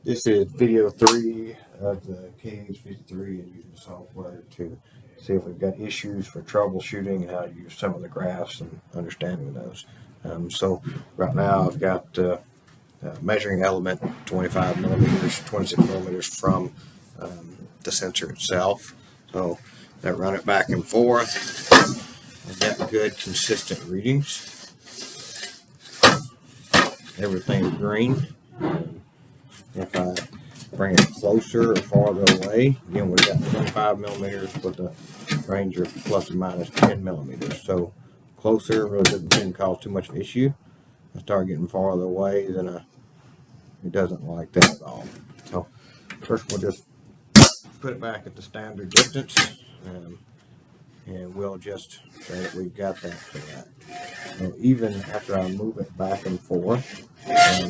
This is video 3 of the KH53 and using the software to see if we've got issues for troubleshooting and how to use some of the graphs and understanding those. So right now I've got measuring element 25 millimeters, 26 millimeters from the sensor itself. So I run it back and forth. I've got good consistent readings. Everything's green. If I bring it closer or farther away, again, we've got 25 millimeters with a range of plus or minus 10 millimeters. So closer really doesn't seem to cause too much of an issue. I start getting farther away, then it doesn't like that at all. So first we'll just put it back at the standard distance, and we'll just say that we've got that correct. So even after I move it back and forth,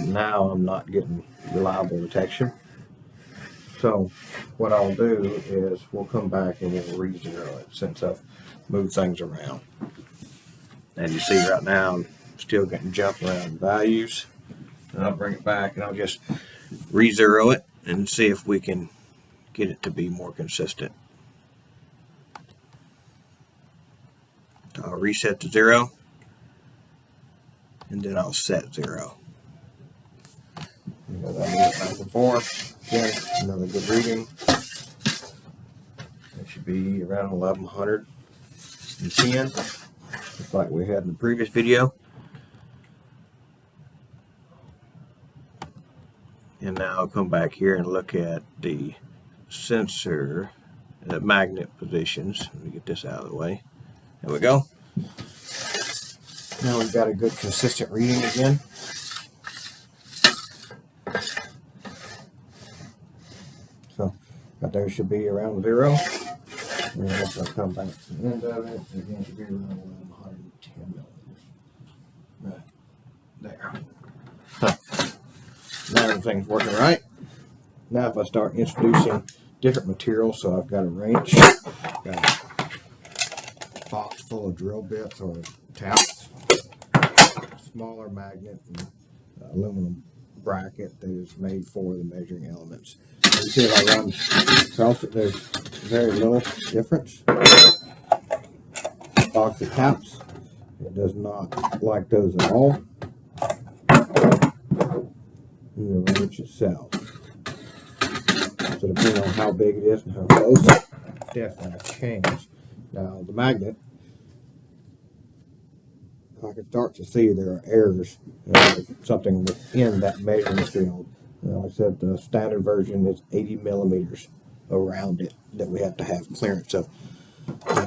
now I'm not getting reliable detection. So what I'll do is we'll come back and we'll re-zero it since I've moved things around. And you see right now I'm still getting jump around values. And I'll bring it back and I'll just re-zero it and see if we can get it to be more consistent. I'll reset to 0 and then I'll set 0. I'll move it back and forth. Again, another good reading. It should be around 1110, just like we had in the previous video. And now I'll come back here and look at the sensor magnet positions. Let me get this out of the way. There we go. Now we've got a good consistent reading again. So right there should be around 0. And once I come back to the end of it, again it should be around 1110 millimeters. Right there. Now everything's working right. Now if I start introducing different materials, so I've got a wrench, got a box full of drill bits or taps, smaller magnet, and aluminum bracket that is made for the measuring elements. You see if I run across it, there's very little difference. Box of taps, it does not like those at all. And the wrench itself. So depending on how big it is and how close, definitely change. Now the magnet, I can start to see there are errors, something within that measuring field. Like I said, the standard version is 80 millimeters around it that we have to have clearance of.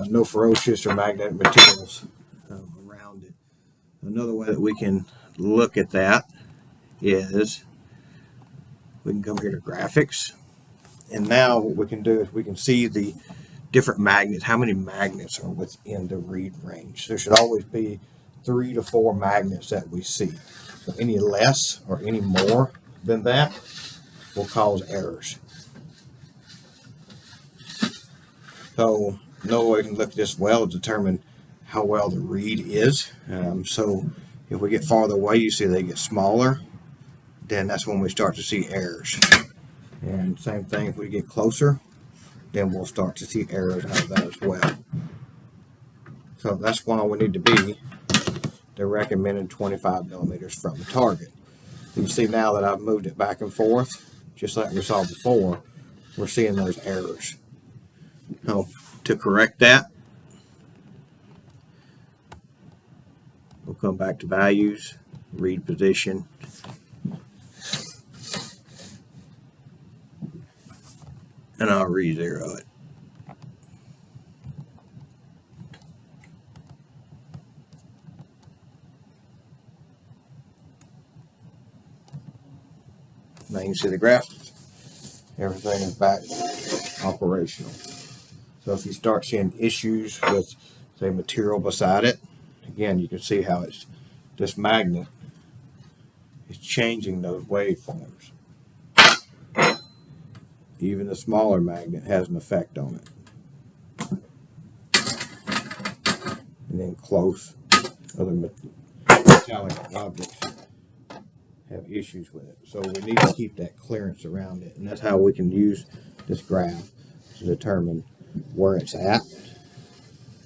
No ferocious or magnetic materials around it. Another way that we can look at that is we can come here to graphics, and now what we can do is we can see the different magnets, how many magnets are within the read range. There should always be 3 to 4 magnets that we see. So any less or any more than that will cause errors. So another way we can look at this well is determine how well the read is. So if we get farther away, you see they get smaller, then that's when we start to see errors. And same thing, if we get closer, then we'll start to see errors out of that as well. So that's one we need to be. They're recommended 25 millimeters from the target. You see now that I've moved it back and forth, just like we saw before, we're seeing those errors. So to correct that, we'll come back to values, read position, and I'll re-zero it. Now you can see the graph. Everything is back operational. So if you start seeing issues with, say, material beside it, again, you can see how it's this magnet is changing those waveforms. Even the smaller magnet has an effect on it. And then close other metallic objects have issues with it. So we need to keep that clearance around it, and that's how we can use this graph to determine where it's at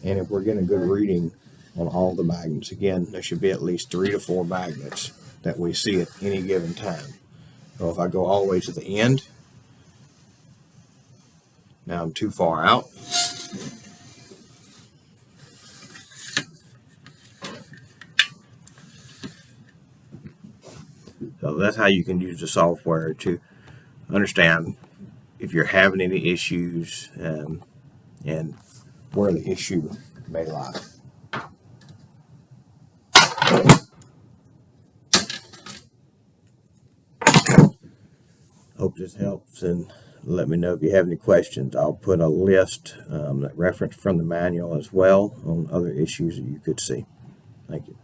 and if we're getting a good reading on all the magnets. Again, there should be at least 3 to 4 magnets that we see at any given time. So if I go all the way to the end, now I'm too far out. So that's how you can use the software to understand if you're having any issues and where the issue may lie. Hope this helps, and let me know if you have any questions. I'll put a list that reference from the manual as well on other issues that you could see. Thank you.